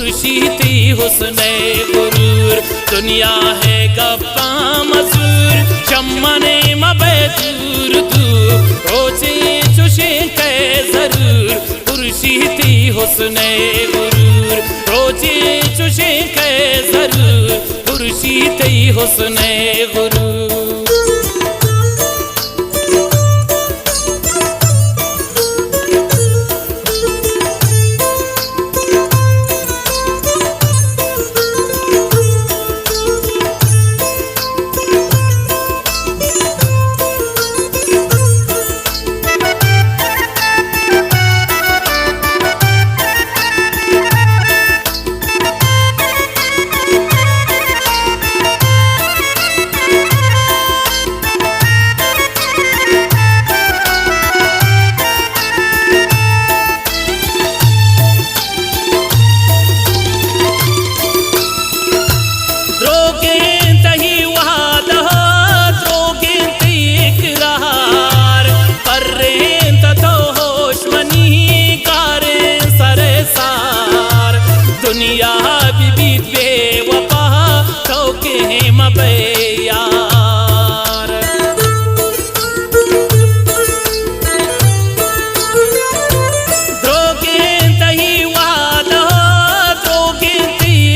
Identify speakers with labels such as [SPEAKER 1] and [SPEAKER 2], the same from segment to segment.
[SPEAKER 1] खुर्शीदी हुस्ने गुरूर। दुनिया है गप्पा मजूर शम्मने मबे दूर दूर रोजे चुशे के जरूर खुर्शीदी हुस्ने गुरूर। रोजे चुशे के जरूर खुर्शीदी हुस्ने गुरूर। दुनिया बीबी बेवफा ठोके मबे यार। द्रोगे तही वादा द्रोगे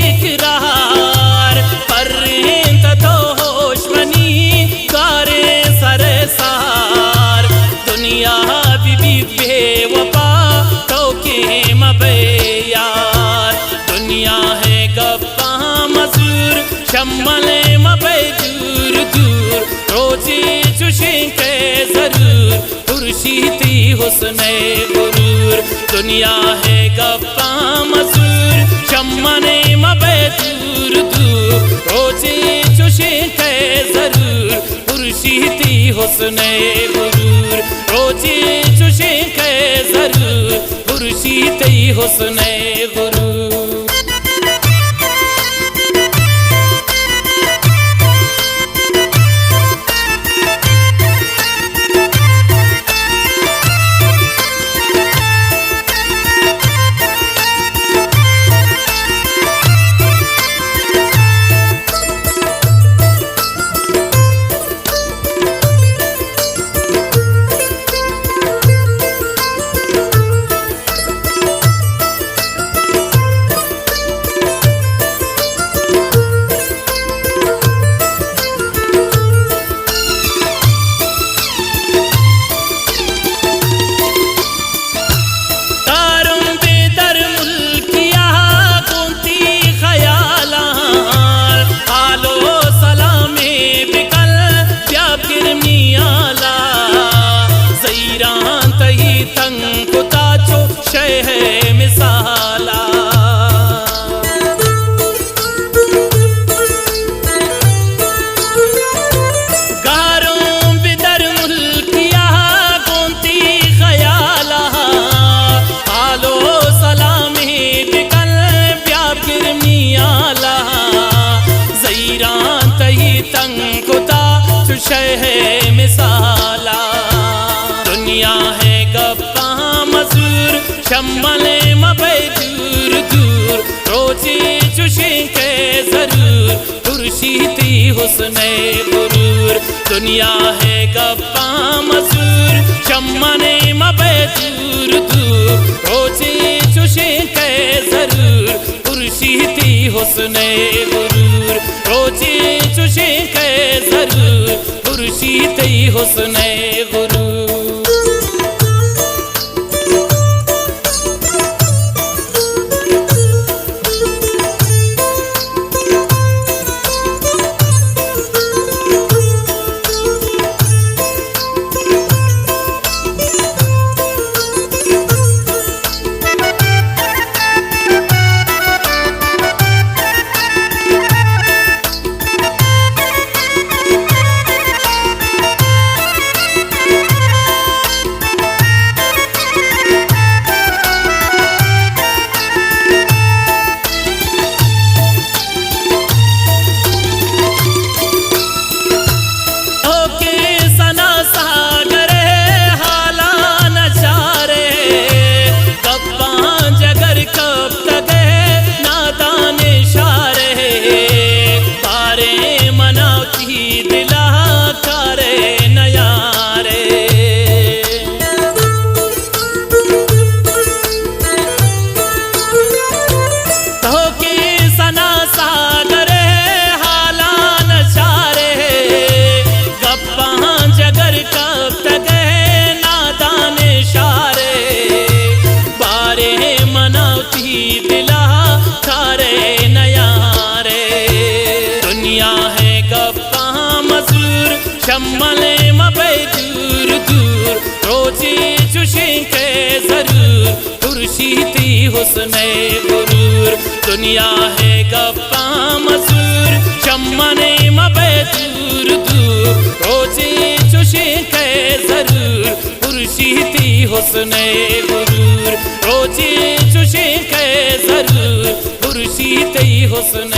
[SPEAKER 1] इकरार पर्रेंत तो होशमनी गारे सरसार। दुनिया बीबी बेवफा ठोके मबे यार। दुनिया है गप्पा मजूर शम्मले मबे दूर दूर रोजे चुशे के जरूर खुर्शीदी हुस्ने गुरूर। दुनिया है गप्पा मजूर शम्मले मबे दूर दूर रोजे चुशे के जरूर खुर्शीदी हुस्ने गुरूर। रोजे चुशे के जरूर खुर्शीदी हुस्ने गुरूर। है मिसाला गारों बिदर मुल्किया गोंती खयाला आलो सलामी बिकल प्यार गिरमियाला ज़ईरान तही तंकुता चुशे है मिसाला। दुनिया है गप्पा मजूर शम्मले मबे दूर दूर रोजे चुशे के जरूर खुर्शीदी हुस्ने गुरूर। दुनिया है गप्पा मजूर शम्मले मबे दूर दूर रोजे चुशे के जरूर खुर्शीदी हुस्ने गुरूर। रोजे चुशे के जरूर खुर्शीदी हुस्ने गुरूर। शम्मले मबे दूर दूर रोजी चुशी के जरूर खुर्शीदी हुस्ने गुरूर दुनिया है गप्पा मसूर शम्मले मबे दूर दूर रोजी चुशी के जरूर खुर्शीदी हुस्ने गुरूर रोजी चुशी के जरूर खुर्शीदी हुस्ने